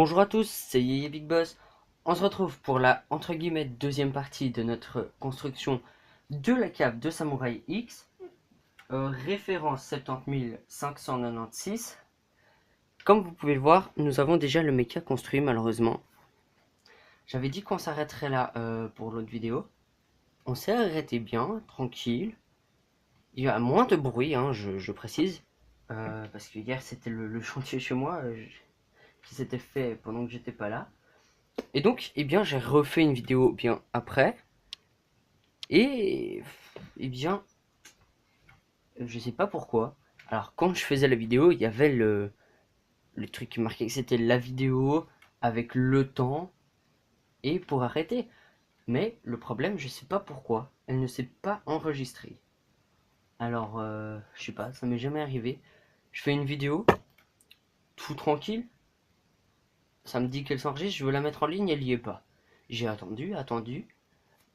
Bonjour à tous, c'est Yéyé Big Boss. On se retrouve pour la entre guillemets deuxième partie de notre construction de la cave de Samouraï X, référence 70596. Comme vous pouvez le voir, nous avons déjà le mecha construit malheureusement. J'avais dit qu'on s'arrêterait là pour l'autre vidéo. On s'est arrêté bien, tranquille. Il y a moins de bruit, hein, je précise. Parce que hier c'était le chantier chez moi qui s'était fait pendant que j'étais pas là. Et donc, eh bien, j'ai refait une vidéo bien après. Et, eh bien, je sais pas pourquoi. Alors, quand je faisais la vidéo, il y avait le truc qui marquait que c'était la vidéo avec le temps et pour arrêter. Mais le problème, je sais pas pourquoi. Elle ne s'est pas enregistrée. Alors, je sais pas, ça m'est jamais arrivé. Je fais une vidéo, tout tranquille. Ça me dit qu'elle s'enregistre, je veux la mettre en ligne, elle y est pas. J'ai attendu.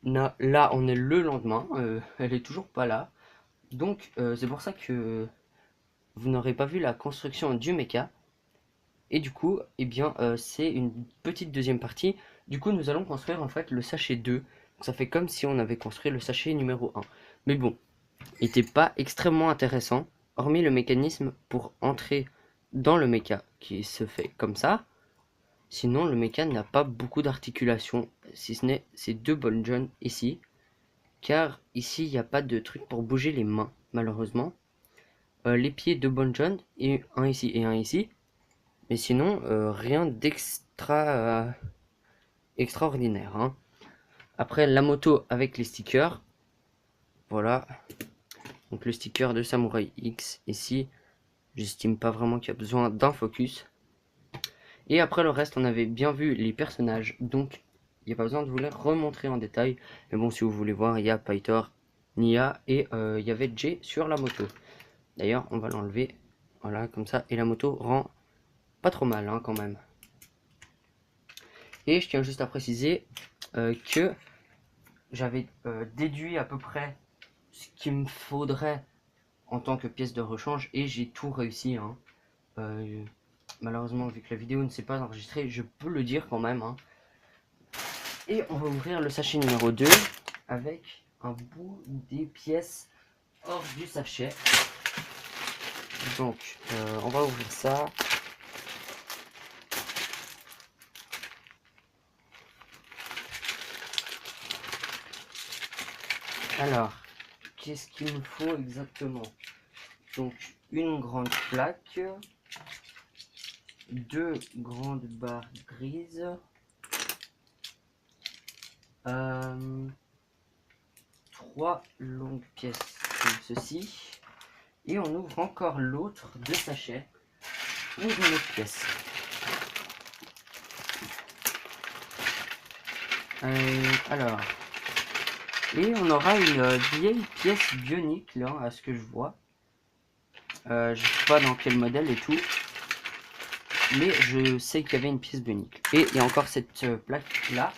Là, on est le lendemain, elle est toujours pas là. Donc, c'est pour ça que vous n'aurez pas vu la construction du mecha. Et du coup, eh bien, c'est une petite deuxième partie. Du coup, nous allons construire en fait le sachet 2. Donc, ça fait comme si on avait construit le sachet numéro 1. Mais bon, il n'était pas extrêmement intéressant, hormis le mécanisme pour entrer dans le mecha qui se fait comme ça. Sinon, le mecha n'a pas beaucoup d'articulation, si ce n'est ces deux bonnes jaunes ici. Car ici, il n'y a pas de truc pour bouger les mains, malheureusement. Les pieds de Bon John, et un ici et un ici. Mais sinon, rien d'extra extraordinaire. Hein. Après, la moto avec les stickers. Voilà. Donc le sticker de Samouraï X ici. J'estime pas vraiment qu'il y a besoin d'un focus. Et après le reste, on avait bien vu les personnages. Donc, il n'y a pas besoin de vous les remontrer en détail. Mais bon, si vous voulez voir, il y a Pythor, Nia et il y avait Jay sur la moto. D'ailleurs, on va l'enlever. Voilà, comme ça. Et la moto rend pas trop mal, hein, quand même. Et je tiens juste à préciser que j'avais déduit à peu près ce qu'il me faudrait en tant que pièce de rechange. Et j'ai tout réussi. Hein. Malheureusement, vu que la vidéo ne s'est pas enregistrée, je peux le dire quand même. Hein. Et on va ouvrir le sachet numéro 2 avec un bout des pièces hors du sachet. Donc, on va ouvrir ça. Alors, qu'est-ce qu'il me faut exactement? Donc, une grande plaque, deux grandes barres grises, trois longues pièces comme ceci, et on ouvre encore l'autre de sachet ou une autre pièce. Alors, et on aura une vieille pièce bionique là, à ce que je vois. Je sais pas dans quel modèle et tout, mais je sais qu'il y avait une pièce bionique. Et il y a encore cette plaque là,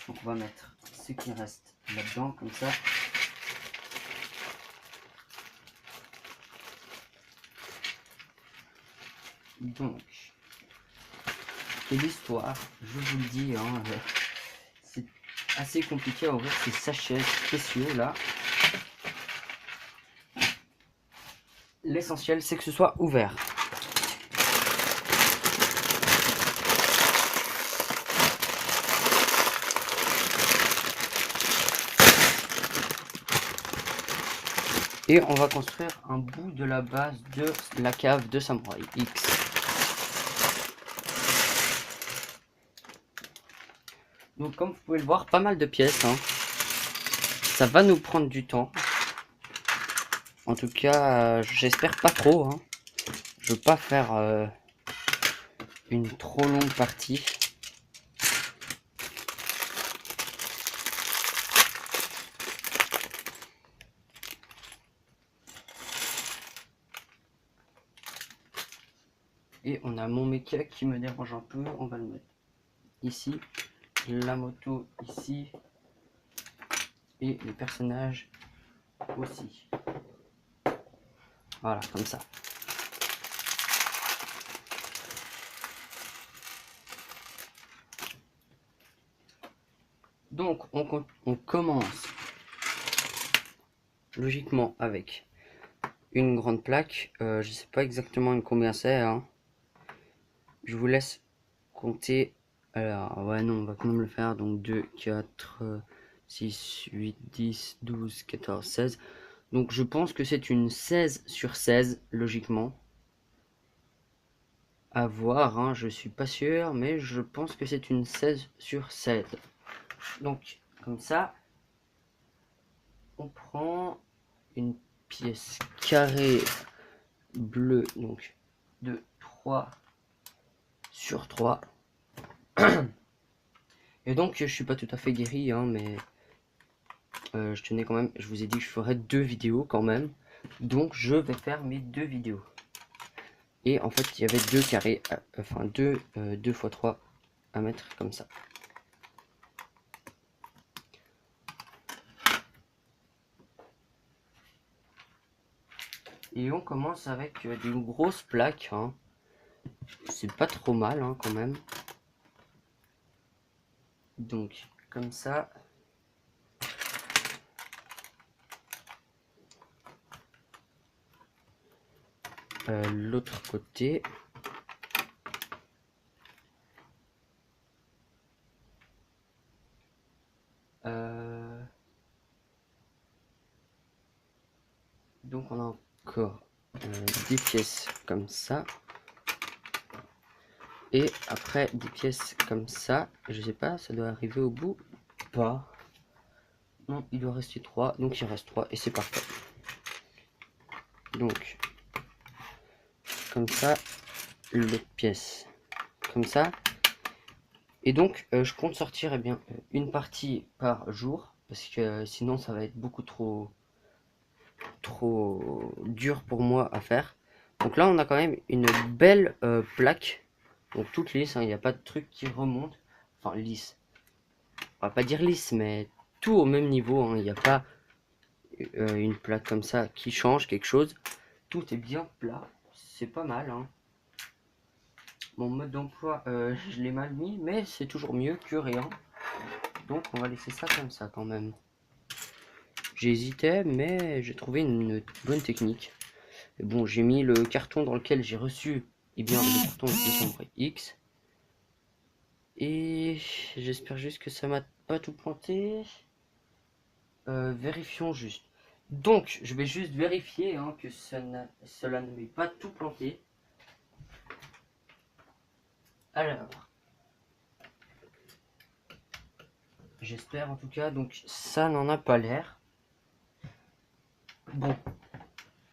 donc on va mettre ce qui reste là-dedans comme ça. Donc, c'est l'histoire, je vous le dis, hein, c'est assez compliqué à ouvrir ces sachets spéciaux là. L'essentiel c'est que ce soit ouvert. Et on va construire un bout de la base de la cave de Samouraï X. Donc comme vous pouvez le voir, pas mal de pièces. Hein. Ça va nous prendre du temps. En tout cas, j'espère pas trop. Hein. Je veux pas faire une trop longue partie. Et on a mon mecha qui me dérange un peu. On va le mettre ici. La moto ici. Et les personnages aussi. Voilà, comme ça. Donc on commence logiquement avec une grande plaque. Je sais pas exactement combien c'est, hein. Je vous laisse compter. Alors ouais, non, on va quand même le faire. Donc 2, 4, 6, 8, 10, 12, 14, 16. Donc je pense que c'est une 16 sur 16 logiquement. À voir, hein, je suis pas sûr, mais je pense que c'est une 16 sur 16. Donc comme ça, on prend une pièce carrée bleue, donc de 3 sur 3. Et donc je suis pas tout à fait guéri, hein, mais je tenais quand même, je vous ai dit que je ferais 2 vidéos quand même. Donc je vais faire mes 2 vidéos. Et en fait il y avait 2 carrés, enfin 2 x 3 à mettre comme ça. Et on commence avec des grosses plaques, hein. C'est pas trop mal, hein, quand même. Donc comme ça. L'autre côté. Donc on a encore des pièces comme ça. Et après des pièces comme ça. Je sais pas, ça doit arriver au bout ou pas. Non, il doit rester 3. Donc il reste 3 et c'est parfait. Donc comme ça, l'autre pièce comme ça. Et donc je compte sortir bien une partie par jour. Parce que sinon ça va être beaucoup trop dur pour moi à faire. Donc là on a quand même une belle plaque. Donc toute lisse, hein, il n'y a pas de truc qui remonte. Enfin lisse. On va pas dire lisse, mais tout au même niveau, hein. Il n'y a pas une plaque comme ça qui change quelque chose. Tout est bien plat. C'est pas mal, hein. Mon mode d'emploi, je l'ai mal mis, mais c'est toujours mieux que rien. Donc on va laisser ça comme ça quand même. J'hésitais, mais j'ai trouvé une bonne technique. Et bon, j'ai mis le carton dans lequel j'ai reçu le carton de chambre X. Et j'espère juste que ça m'a pas tout planté. Vérifions juste. Donc, je vais juste vérifier, hein, que cela ne m'est pas tout planté. Alors, j'espère en tout cas. Donc, ça n'en a pas l'air. Bon,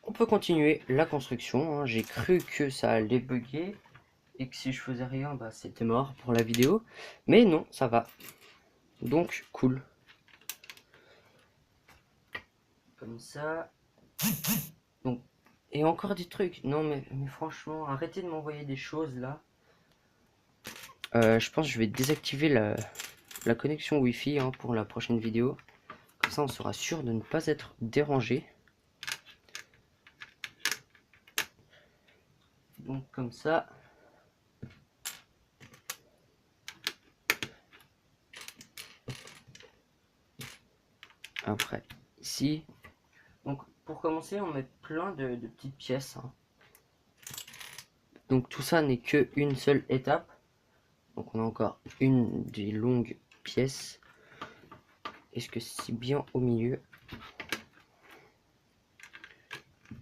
on peut continuer la construction, hein. J'ai cru que ça allait bugger et que si je faisais rien, bah, c'était mort pour la vidéo. Mais non, ça va. Donc, cool. Comme ça. Donc, et encore des trucs. Non, mais franchement, arrêtez de m'envoyer des choses là. Je pense que je vais désactiver la connexion Wi-Fi, hein, pour la prochaine vidéo. Comme ça, on sera sûr de ne pas être dérangé. Donc, comme ça. Après, ici. Donc, pour commencer, on met plein de petites pièces, hein. Donc, tout ça n'est qu'une seule étape. Donc, on a encore une des longues pièces. Est-ce que c'est bien au milieu?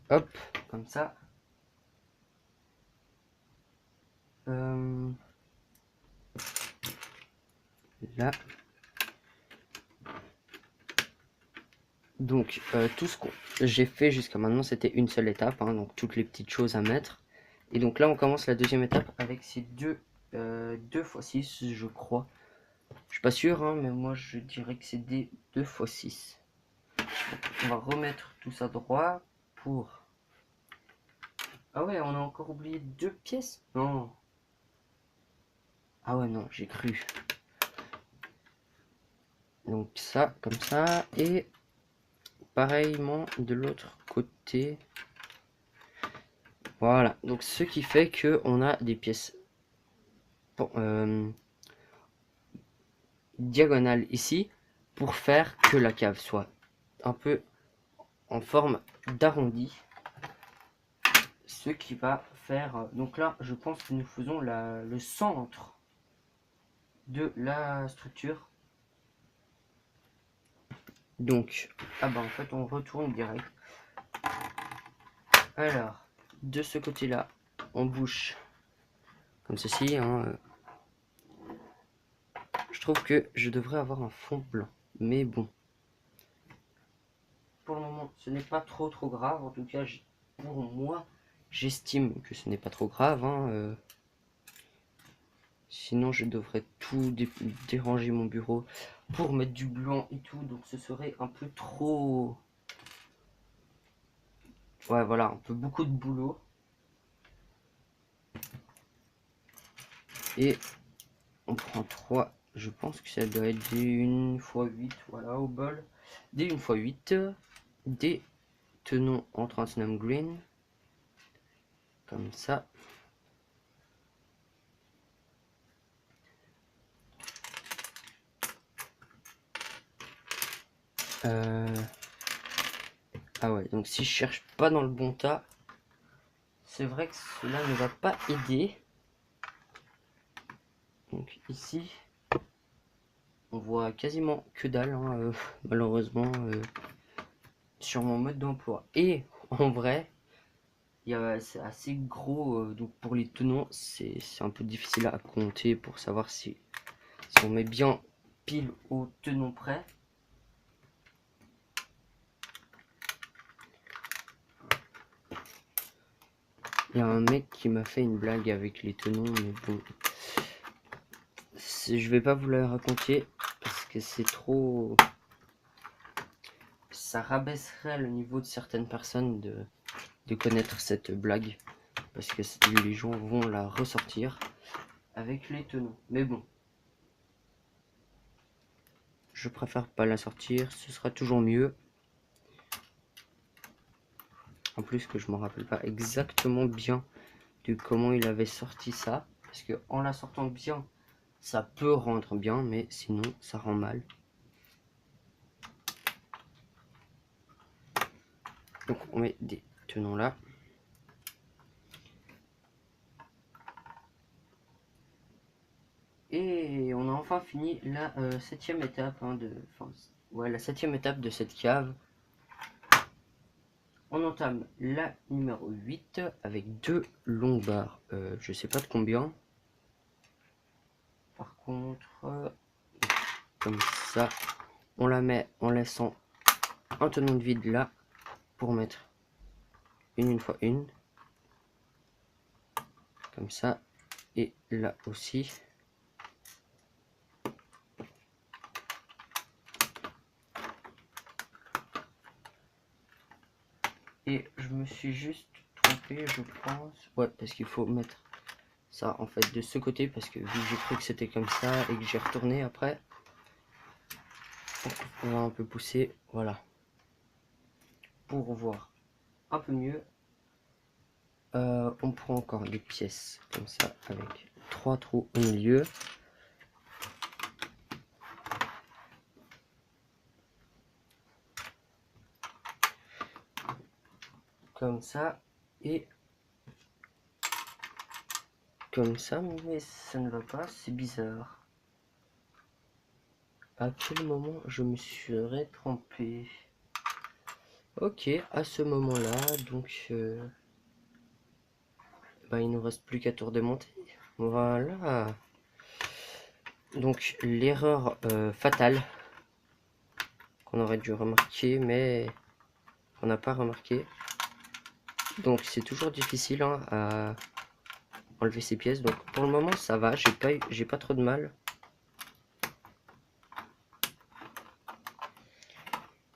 Hop, comme ça. Là. Donc, tout ce que j'ai fait jusqu'à maintenant, c'était une seule étape, hein, donc toutes les petites choses à mettre. Et donc là, on commence la deuxième étape avec ces 2 x 6, je crois. Je suis pas sûr, hein, mais moi je dirais que c'est des 2 x 6. On va remettre tout ça droit pour... Ah ouais, on a encore oublié 2 pièces? Non. Ah ouais, non, j'ai cru. Donc ça, comme ça, et pareillement de l'autre côté. Voilà, donc ce qui fait que on a des pièces diagonales ici pour faire que la cave soit un peu en forme d'arrondi. Ce qui va faire... Donc là, je pense que nous faisons le centre de la structure. Donc, ah bah en fait, on retourne direct. Alors, de ce côté-là, on bouche comme ceci. Hein. Je trouve que je devrais avoir un fond blanc. Mais bon. Pour le moment, ce n'est pas trop grave. En tout cas, pour moi, j'estime que ce n'est pas trop grave. Hein. Sinon, je devrais tout déranger mon bureau pour mettre du blanc et tout. Donc, ce serait un peu trop... Ouais, voilà, un peu beaucoup de boulot. Et on prend 3, je pense que ça doit être des 1 x 8, voilà, au bol. Des 1 x 8, des tenons en 39 green, comme ça. Ah ouais, donc si je cherche pas dans le bon tas, c'est vrai que cela ne va pas aider. Donc ici, on voit quasiment que dalle, hein, malheureusement, sur mon mode d'emploi. Et en vrai, c'est assez gros, donc pour les tenons, c'est un peu difficile à compter pour savoir si on met bien pile au tenon près. Il y a un mec qui m'a fait une blague avec les tenons, mais bon, je vais pas vous la raconter parce que c'est trop... Ça rabaisserait le niveau de certaines personnes de connaître cette blague, parce que les gens vont la ressortir avec les tenons. Mais bon, je préfère pas la sortir, ce sera toujours mieux. En plus que je me rappelle pas exactement bien de comment il avait sorti ça, parce que en la sortant bien, ça peut rendre bien, mais sinon ça rend mal. Donc on met des tenons là. Et on a enfin fini la 7e étape la 7e étape de cette cave. On entame la numéro 8 avec 2 longues barres. Je sais pas de combien. Par contre, comme ça, on la met en laissant un tenon de vide là pour mettre une fois une. Comme ça. Et là aussi. Et je me suis juste trompé, je pense. Ouais, parce qu'il faut mettre ça en fait de ce côté, parce que vu que j'ai cru que c'était comme ça et que j'ai retourné après, on va un peu pousser, voilà, pour voir un peu mieux. On prend encore des pièces comme ça avec 3 trous au milieu. Comme ça et comme ça, mais ça ne va pas, c'est bizarre. À quel moment je me serais trompé? Ok, à ce moment-là, donc bah, il nous reste plus qu'à tout redémonter. Voilà. Donc l'erreur fatale qu'on aurait dû remarquer, mais on n'a pas remarqué. Donc c'est toujours difficile hein, à enlever ces pièces. Donc pour le moment ça va, j'ai pas trop de mal.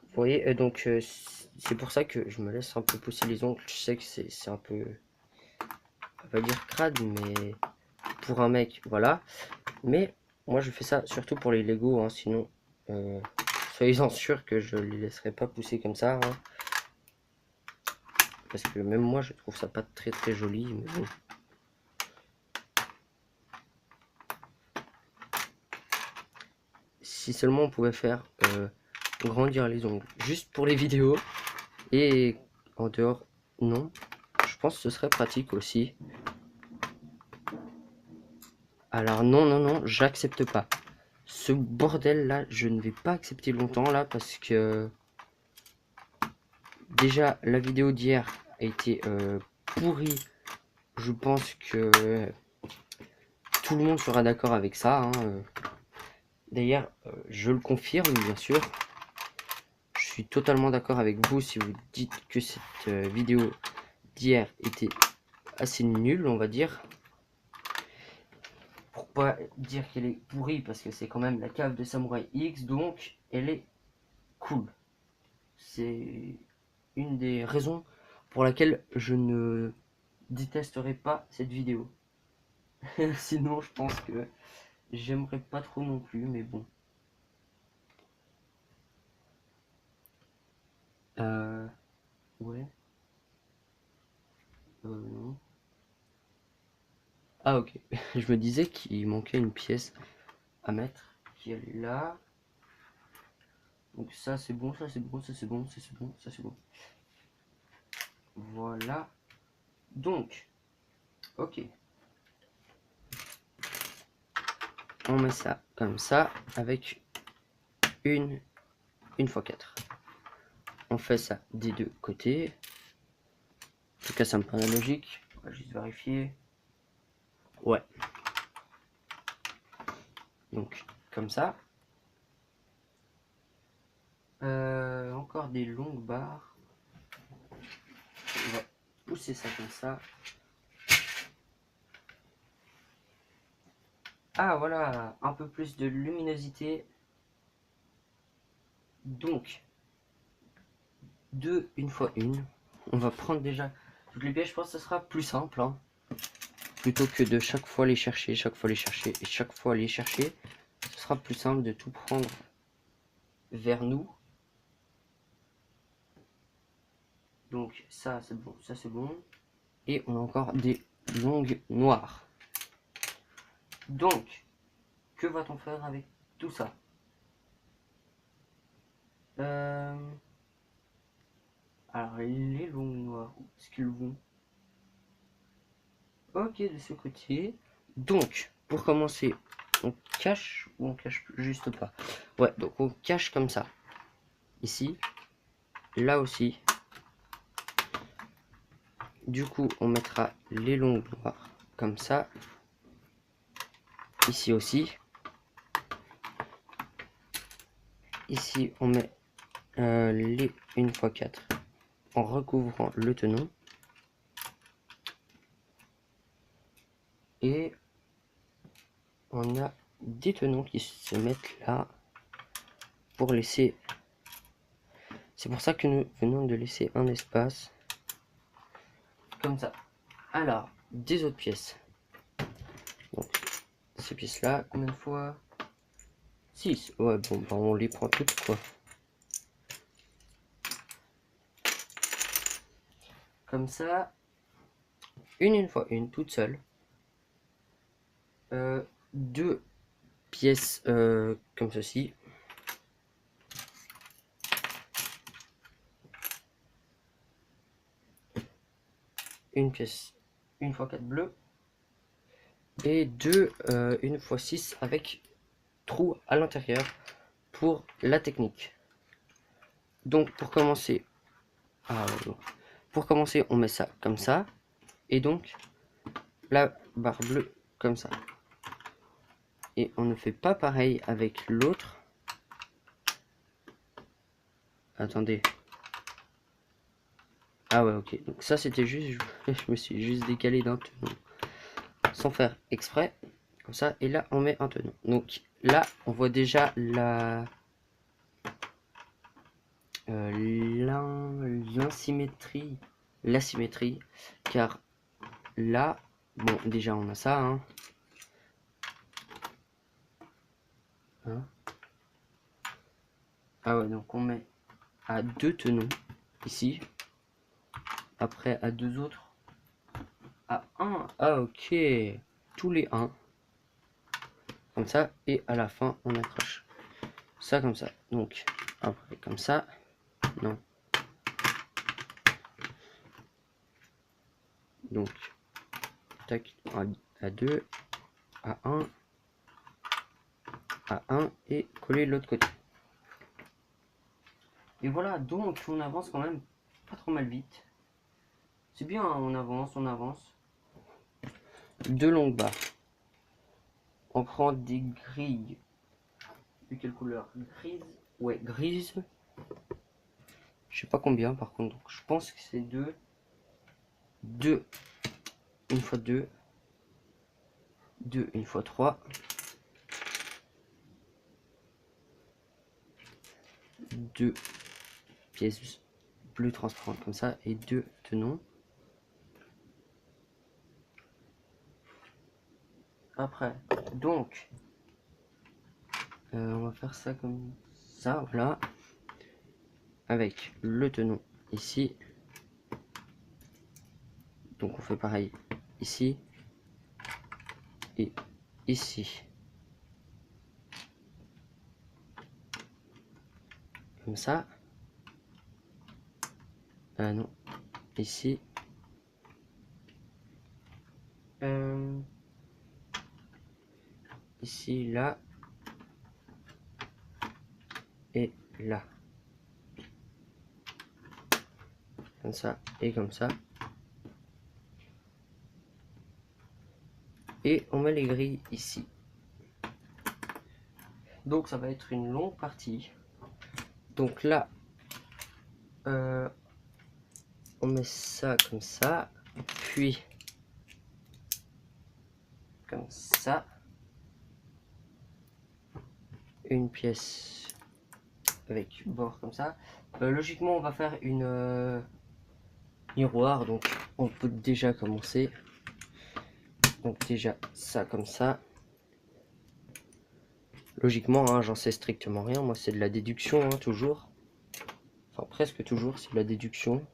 Vous voyez, donc c'est pour ça que je me laisse un peu pousser les ongles. Je sais que c'est un peu, on va dire crade, mais pour un mec, voilà. Mais moi je fais ça surtout pour les Lego, hein, sinon soyez-en sûrs que je les laisserai pas pousser comme ça. Hein. Parce que même moi je trouve ça pas très joli, mais bon. si seulement on pouvait faire grandir les ongles juste pour les vidéos, et en dehors non, je pense que ce serait pratique aussi. Alors non, j'accepte pas ce bordel là, je ne vais pas accepter longtemps là, parce que déjà la vidéo d'hier a été pourrie. Je pense que tout le monde sera d'accord avec ça, hein. D'ailleurs, je le confirme, bien sûr. Je suis totalement d'accord avec vous si vous dites que cette vidéo d'hier était assez nulle, on va dire. Pour pas dire qu'elle est pourrie, parce que c'est quand même la cave de Samurai X, donc elle est cool. C'est une des raisons pour laquelle je ne détesterai pas cette vidéo. Sinon, je pense que j'aimerais pas trop non plus, mais bon. Ouais. Non. Ah, ok. Je me disais qu'il manquait une pièce à mettre, qui est là. Donc ça c'est bon, ça c'est bon, ça c'est bon, ça c'est bon, ça c'est bon. Voilà. Donc, ok. On met ça comme ça avec une x 4. On fait ça des deux côtés. En tout cas, ça me paraît logique. On va juste vérifier. Ouais. Donc, comme ça. Encore des longues barres. On va pousser ça comme ça. Ah voilà, un peu plus de luminosité. Donc, 2 une fois une. On va prendre déjà toutes les pièces, je pense que ce sera plus simple, hein. Plutôt que de chaque fois les chercher, chaque fois les chercher et chaque fois les chercher. Ce sera plus simple de tout prendre vers nous. Donc ça c'est bon, ça c'est bon. Et on a encore des longues noires. Donc, que va-t-on faire avec tout ça? Alors les longues noires, où est-ce qu'ils vont? Ok, de ce côté. Donc, pour commencer, on cache ou on cache juste pas? Ouais, donc on cache comme ça. Ici, là aussi. Du coup, on mettra les longues noires comme ça. Ici aussi. Ici, on met les 1x4 en recouvrant le tenon. Et on a des tenons qui se mettent là pour laisser... C'est pour ça que nous venons de laisser un espace. Comme ça. Alors, des autres pièces. Donc, ces pièces-là, combien de fois? 6. Ouais, bon, bah, on les prend toutes, quoi. Comme ça. Une fois une, toute seule. Deux pièces comme ceci. Une pièce 1x4 bleu. Et deux 1x6 avec trou à l'intérieur pour la technique. Donc pour commencer, on met ça comme ça. Et donc la barre bleue comme ça. Et on ne fait pas pareil avec l'autre. Attendez. Ah ouais, ok. Donc ça c'était juste, je me suis juste décalé d'un tenon sans faire exprès. Comme ça. Et là on met un tenon. Donc là on voit déjà l'asymétrie, car là, bon déjà on a ça, hein. Ah ouais, donc on met à deux tenons ici, après à deux autres, à un, ah ok, tous les 1, comme ça, et à la fin on accroche. ça comme ça. Donc après comme ça. Non. Donc tac, à 2, à 1, à 1 et coller de l'autre côté. Et voilà, donc on avance quand même pas trop mal vite. C'est bien, hein, on avance, on avance. 2 longues barres. On prend des grilles. De quelle couleur? Grise. Ouais, grise. Je sais pas combien par contre. Donc, je pense que c'est 2. 2. Une fois 2. 2 une fois 3. 2 pièces bleues transparentes comme ça. Et 2 tenons. Après, donc, on va faire ça comme ça, voilà. Avec le tenon ici. Donc on fait pareil ici et ici. Comme ça. Non. Ici. Ici, là. Et là. Comme ça et comme ça. Et on met les grilles ici. Donc ça va être une longue partie. Donc là, on met ça comme ça. Puis comme ça. Une pièce avec bord comme ça. Logiquement, on va faire une miroir. Donc on peut déjà commencer. Donc déjà ça comme ça. Logiquement, hein, j'en sais strictement rien. Moi, c'est de la déduction, hein, toujours. Enfin, presque toujours, c'est de la déduction.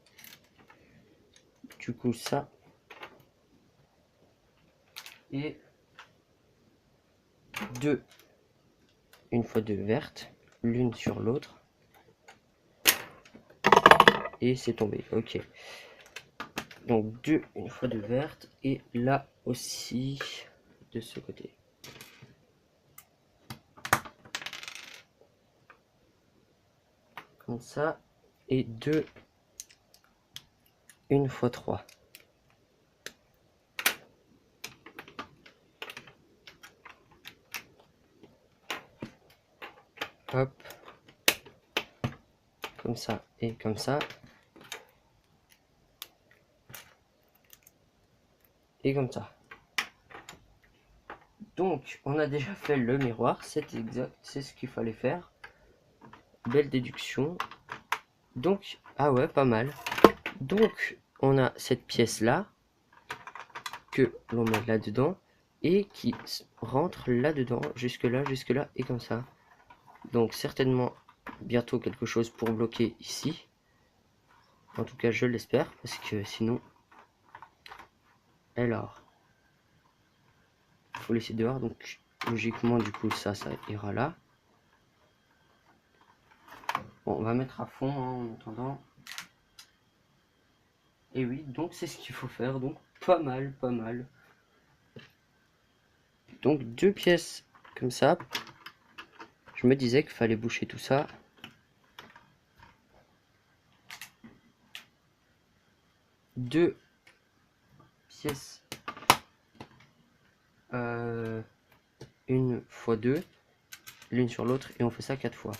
Du coup, ça. Et 2. Une fois 2 vertes. L'une sur l'autre. Et c'est tombé. Ok. Donc 2 une fois 2 vertes. Et là aussi, de ce côté. Comme ça. Et 2 une fois 3. Hop. Comme ça et comme ça. Et comme ça. Donc, on a déjà fait le miroir. C'est exact. C'est ce qu'il fallait faire. Belle déduction. Donc, ah ouais, pas mal. Donc, on a cette pièce-là que l'on met là-dedans et qui rentre là-dedans, jusque-là, jusque-là et comme ça. Donc, certainement, bientôt quelque chose pour bloquer ici. En tout cas, je l'espère, parce que sinon... Alors, il faut laisser dehors, donc logiquement, du coup, ça ira là. Bon, on va mettre à fond hein, en attendant. Et oui, donc c'est ce qu'il faut faire, donc pas mal, pas mal. Donc 2 pièces comme ça. Je me disais qu'il fallait boucher tout ça. Deux pièces. Une fois 2. L'une sur l'autre. Et on fait ça 4 fois.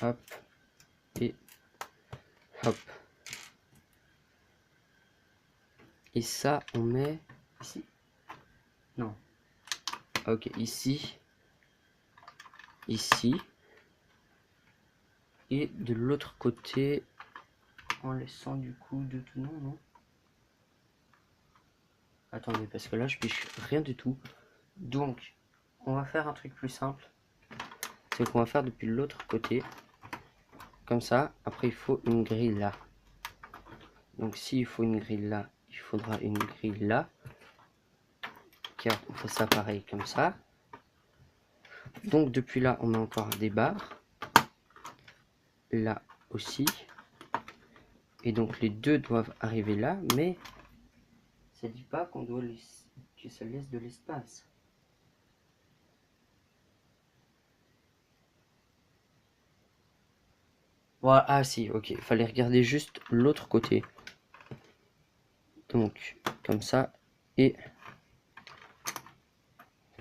Hop. Et hop. Et ça, on met ici. Non. Ok, ici. Ici. Et de l'autre côté, en laissant du coup de tout non. Attendez, parce que là, je piche rien du tout. Donc, on va faire un truc plus simple. C'est qu'on va faire depuis l'autre côté. Comme ça. Après, il faut une grille là. Donc, s'il faut une grille là, il faudra une grille là. mecha, on fait ça pareil comme ça. Donc depuis là, on met encore des barres. Là aussi. Et donc les deux doivent arriver là, mais ça dit pas qu'on doit que ça laisse de l'espace. Voilà, ah si, ok, il fallait regarder juste l'autre côté. Donc, comme ça, et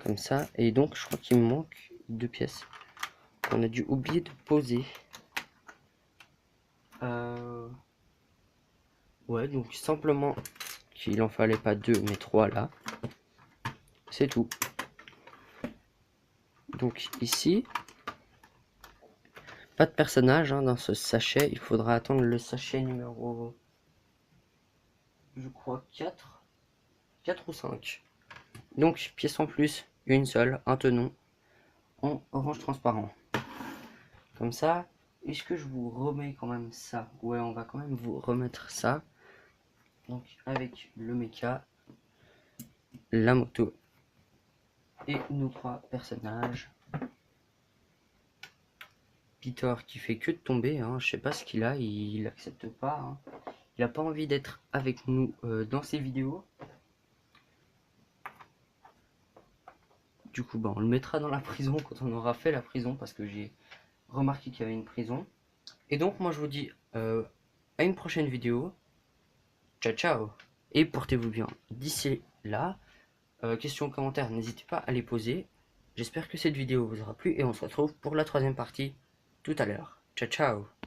comme ça. Et donc, je crois qu'il me manque 2 pièces. On a dû oublier de poser. Ouais, donc simplement qu'il en fallait pas 2, mais 3 là. C'est tout. Donc ici, pas de personnage hein, dans ce sachet. Il faudra attendre le sachet numéro, je crois, 4 ou 5. Donc, pièce en plus, une seule, un tenon, en orange transparent. Comme ça, est-ce que je vous remets quand même ça? Ouais, on va quand même vous remettre ça. Donc, avec le mecha, la moto et nos 3 personnages. Peter qui fait que de tomber, hein. Je sais pas ce qu'il a, il accepte pas. Hein. Il a pas envie d'être avec nous dans ces vidéos. Du coup, bah, on le mettra dans la prison quand on aura fait la prison parce que j'ai remarqué qu'il y avait une prison. Et donc, moi je vous dis à une prochaine vidéo. Ciao, ciao. Et portez-vous bien. D'ici là, questions, commentaires, n'hésitez pas à les poser. J'espère que cette vidéo vous aura plu et on se retrouve pour la 3e partie tout à l'heure. Ciao, ciao.